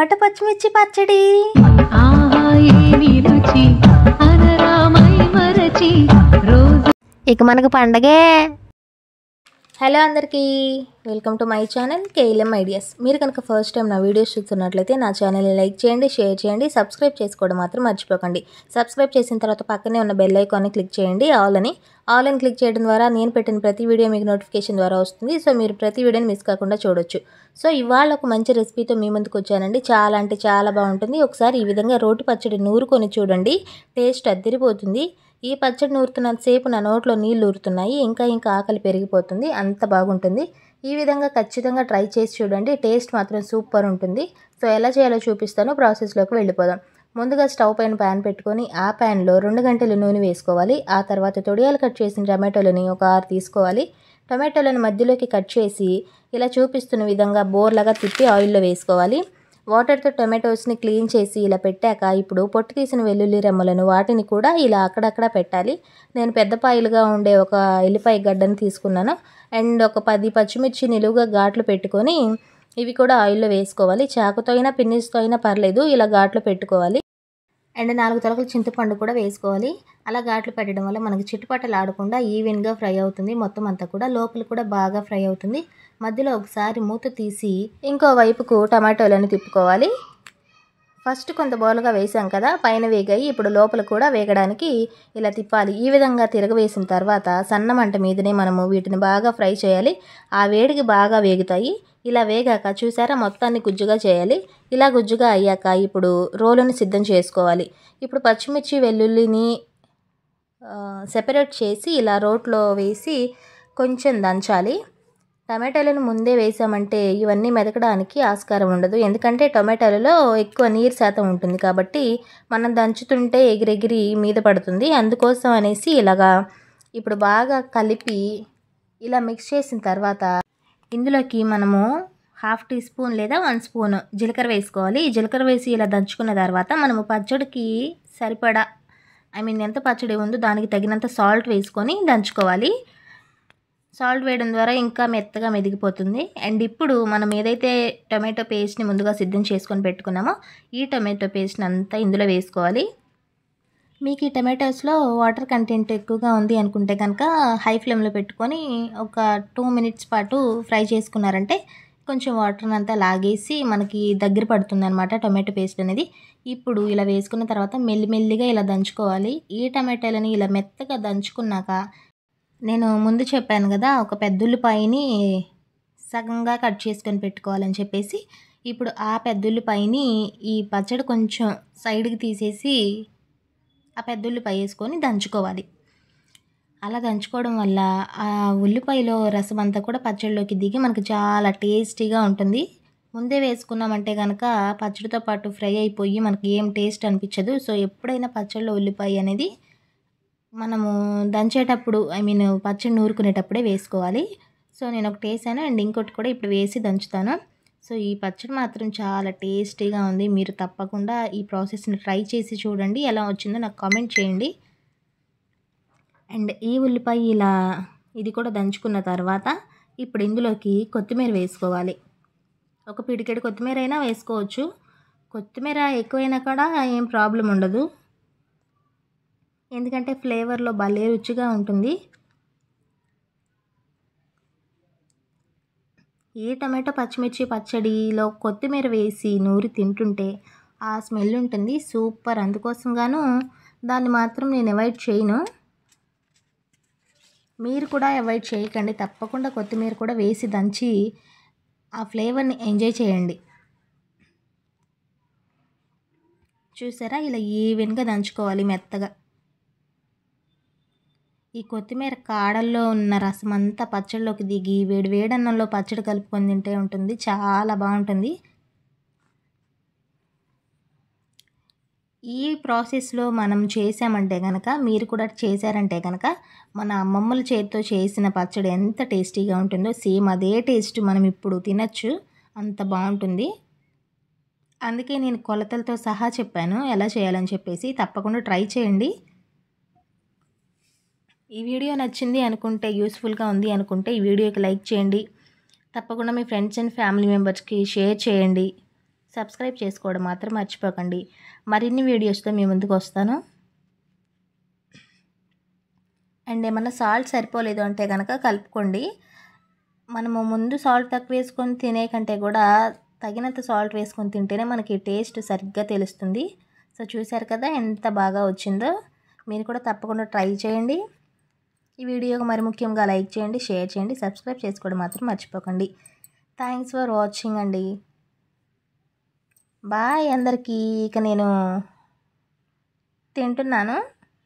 టమాటా పచ్చిమిర్చి పచ్చడి. ఇక మనకు పండగే. హలో అందరికీ, welcome to my channel KLM ideas. మీరు కనుక ఫస్ట్ టైం నా వీడియోస్ చూస్తున్నట్లయితే నా ఛానల్ని లైక్ చేయండి, షేర్ చేయండి, సబ్స్క్రైబ్ చేసుకోవడం మాత్రం మర్చిపోకండి. సబ్స్క్రైబ్ చేసిన తర్వాత పక్కనే ఉన్న బెల్ ఐకాన్ని క్లిక్ చేయండి. ఆల్ అని క్లిక్ చేయడం ద్వారా నేను పెట్టిన ప్రతి వీడియో మీకు నోటిఫికేషన్ ద్వారా వస్తుంది. సో మీరు ప్రతి వీడియోని మిస్ కాకుండా చూడొచ్చు. సో ఇవాళ ఒక మంచి రెసిపీతో మీ ముందుకు వచ్చానండి. చాలా అంటే చాలా బాగుంటుంది. ఒకసారి ఈ విధంగా రోటి పచ్చడి నూరుకొని చూడండి, టేస్ట్ అద్దిరిపోతుంది. ఈ పచ్చడి నూరుతున్నంతసేపు నా నోట్లో నీళ్ళు ఊరుతున్నాయి. ఇంకా ఆకలి పెరిగిపోతుంది, అంత బాగుంటుంది. ఈ విధంగా ఖచ్చితంగా ట్రై చేసి చూడండి, టేస్ట్ మాత్రం సూపర్ ఉంటుంది. సో ఎలా చేయాలో చూపిస్తాను, ప్రాసెస్లోకి వెళ్ళిపోదాం. ముందుగా స్టవ్ పైన ప్యాన్ పెట్టుకొని ఆ ప్యాన్లో 2 గంటలు నూనె వేసుకోవాలి. ఆ తర్వాత తొడియాలు కట్ చేసిన టమాటోలని ఒక 6 తీసుకోవాలి. టమాటోలను మధ్యలోకి కట్ చేసి ఇలా చూపిస్తున్న విధంగా బోర్లాగా తిప్పి ఆయిల్లో వేసుకోవాలి. వాటర్తో టొమాటోస్ని క్లీన్ చేసి ఇలా పెట్టాక ఇప్పుడు పొట్టు తీసిన వెల్లుల్లి రెమ్మలను వాటిని కూడా ఇలా అక్కడక్కడ పెట్టాలి. నేను పెద్ద పాయలుగా ఉండే ఒక ఎల్లిపాయ గడ్డను తీసుకున్నాను. అండ్ ఒక 10 పచ్చిమిర్చి నిలువుగా ఘాట్లు పెట్టుకొని ఇవి కూడా ఆయిల్లో వేసుకోవాలి. చాకుతో అయినా పిన్నిస్తో అయినా పర్లేదు, ఇలా ఘాట్లు పెట్టుకోవాలి. అండ్ 4 తొలకల చింతపండు కూడా వేసుకోవాలి. అలా ఘాట్లు పెట్టడం వల్ల మనకి చిట్టుపట్టలు ఆడకుండా ఈవెన్గా ఫ్రై అవుతుంది. మొత్తం అంతా కూడా లోపల కూడా బాగా ఫ్రై అవుతుంది. మధ్యలో ఒకసారి మూత తీసి ఇంకో వైపుకు టమాటోలను తిప్పుకోవాలి. ఫస్ట్ కొంత బోలుగా వేసాం కదా, పైన వేగాయి. ఇప్పుడు లోపల కూడా వేగడానికి ఇలా తిప్పాలి. ఈ విధంగా తిరగవేసిన తర్వాత సన్న మంట మీదనే మనము వీటిని బాగా ఫ్రై చేయాలి. ఆ వేడికి బాగా వేగుతాయి. ఇలా వేగాక చూసారా, మొత్తాన్ని గుజ్జుగా చేయాలి. ఇలా గుజ్జుగా అయ్యాక ఇప్పుడు రోలుని సిద్ధం చేసుకోవాలి. ఇప్పుడు పచ్చిమిర్చి వెల్లుల్లిని సెపరేట్ చేసి ఇలా రోట్లో వేసి కొంచెం దంచాలి. టమాటాలను ముందే వేసామంటే ఇవన్నీ మెదకడానికి ఆస్కారం ఉండదు, ఎందుకంటే టమాటాలలో ఎక్కువ నీరు శాతం ఉంటుంది కాబట్టి మనం దంచుతుంటే ఎగిరెగిరి మీద పడుతుంది. అందుకోసం అనేసి ఇలాగా ఇప్పుడు బాగా కలిపి ఇలా మిక్స్ చేసిన తర్వాత ఇందులోకి మనము 1/2 టీ స్పూన్ లేదా 1 స్పూన్ జీలకర్ర వేసుకోవాలి. జీలకర్ర వేసి ఇలా దంచుకున్న తర్వాత మనము పచ్చడికి సరిపడా ఎంత పచ్చడి ఉందో దానికి తగినంత సాల్ట్ వేసుకొని దంచుకోవాలి. సాల్ట్ వేయడం ద్వారా ఇంకా మెత్తగా మెదిగిపోతుంది. అండ్ ఇప్పుడు మనం ఏదైతే టొమాటో పేస్ట్ని ముందుగా సిద్ధం చేసుకొని పెట్టుకున్నామో ఈ టొమాటో పేస్ట్ని అంతా ఇందులో వేసుకోవాలి. మీకు ఈ టమాటోస్లో వాటర్ కంటెంట్ ఎక్కువగా ఉంది అనుకుంటే కనుక హై ఫ్లేమ్లో పెట్టుకొని ఒక 2 మినిట్స్ పాటు ఫ్రై చేసుకున్నారంటే కొంచెం వాటర్ని అంతా లాగేసి మనకి దగ్గర పడుతుంది అనమాట టొమాటో పేస్ట్ అనేది. ఇప్పుడు ఇలా వేసుకున్న తర్వాత మెల్లిమెల్లిగా ఇలా దంచుకోవాలి. ఈ టమాటాలని ఇలా మెత్తగా దంచుకున్నాక నేను ముందు చెప్పాను కదా, ఒక పెద్ద ఉల్లిపాయని సగంగా కట్ చేసుకొని పెట్టుకోవాలని చెప్పేసి, ఇప్పుడు ఆ పెద్ద ఉల్లిపాయని ఈ పచ్చడి కొంచెం సైడ్కి తీసేసి ఆ పెద్ద ఉల్లిపాయ వేసుకొని దంచుకోవాలి. అలా దంచుకోవడం వల్ల ఆ ఉల్లిపాయలో రసం అంతా కూడా పచ్చడిలోకి దిగి మనకు చాలా టేస్టీగా ఉంటుంది. ముందే వేసుకున్నామంటే కనుక పచ్చడితో పాటు ఫ్రై అయిపోయి మనకి ఏం టేస్ట్ అనిపించదు. సో ఎప్పుడైనా పచ్చడిలో ఉల్లిపాయ అనేది మనము దంచేటప్పుడు పచ్చడి నూరుకునేటప్పుడే వేసుకోవాలి. సో నేను ఒకటి వేసాను అండ్ ఇంకోటి కూడా ఇప్పుడు వేసి దంచుతాను. సో ఈ పచ్చడి మాత్రం చాలా టేస్టీగా ఉంది. మీరు తప్పకుండా ఈ ప్రాసెస్ని ట్రై చేసి చూడండి, ఎలా వచ్చిందో నాకు కామెంట్ చేయండి. అండ్ ఈ ఉల్లిపాయ ఇలా ఇది కూడా దంచుకున్న తర్వాత ఇప్పుడు ఇందులోకి కొత్తిమీర వేసుకోవాలి. ఒక పిడికెడు కొత్తిమీర అయినా వేసుకోవచ్చు. కొత్తిమీర ఎక్కువైనా కూడా ఏం ప్రాబ్లం ఉండదు, ఎందుకంటే ఫ్లేవర్లో భలే రుచిగా ఉంటుంది. ఈ టమాటో పచ్చిమిర్చి పచ్చడిలో కొత్తిమీర వేసి నూరి తింటుంటే ఆ స్మెల్ ఉంటుంది సూపర్. అందుకోసంగాను దాన్ని మాత్రం నేను అవాయిడ్ చేయను. మీరు కూడా అవాయిడ్ చేయకండి, తప్పకుండా కొత్తిమీర కూడా వేసి దంచి ఆ ఫ్లేవర్ని ఎంజాయ్ చేయండి. చూసారా, ఇలా ఈవెన్గా దంచుకోవాలి మెత్తగా. ఈ కొత్తిమీర కాడల్లో ఉన్న రసం అంతా పచ్చడిలోకి దిగి వేడి వేడన్నంలో పచ్చడి కలుపుకొని తింటే ఉంటుంది, చాలా బాగుంటుంది. ఈ ప్రాసెస్లో మనం చేసామంటే కనుక, మీరు కూడా చేశారంటే కనుక మన అమ్మమ్మల చేతితో చేసిన పచ్చడి ఎంత టేస్టీగా ఉంటుందో సేమ్ అదే టేస్ట్ మనం ఇప్పుడు తినచ్చు, అంత బాగుంటుంది. అందుకే నేను కొలతలతో సహా చెప్పాను ఎలా చేయాలని చెప్పేసి. తప్పకుండా ట్రై చేయండి. ఈ వీడియో నచ్చింది అనుకుంటే, యూస్ఫుల్గా ఉంది అనుకుంటే ఈ వీడియోకి లైక్ చేయండి. తప్పకుండా మీ ఫ్రెండ్స్ అండ్ ఫ్యామిలీ మెంబర్స్కి షేర్ చేయండి. సబ్స్క్రైబ్ చేసుకోవడం మాత్రం మర్చిపోకండి. మరిన్ని వీడియోస్తో మీ ముందుకు వస్తాను. అండ్ ఏమన్నా సాల్ట్ సరిపోలేదు అంటే కనుక కలుపుకోండి. మనము ముందు సాల్ట్ తక్కువ వేసుకొని తినే కంటే కూడా తగినంత సాల్ట్ వేసుకొని తింటేనే మనకి టేస్ట్ సరిగ్గా తెలుస్తుంది. సో చూశారు కదా ఎంత బాగా వచ్చిందో. మీరు కూడా తప్పకుండా ట్రై చేయండి. ఈ వీడియోకి మరి ముఖ్యంగా లైక్ చేయండి, షేర్ చేయండి, సబ్స్క్రైబ్ చేసుకోవడం మాత్రం మర్చిపోకండి. థ్యాంక్స్ ఫర్ వాచింగ్ అండి. బాయ్ అందరికీ. ఇక నేను తింటున్నాను,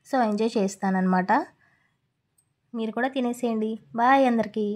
సో ఎంజాయ్ చేస్తానన్నమాట. మీరు కూడా తినేసేయండి. బాయ్ అందరికీ.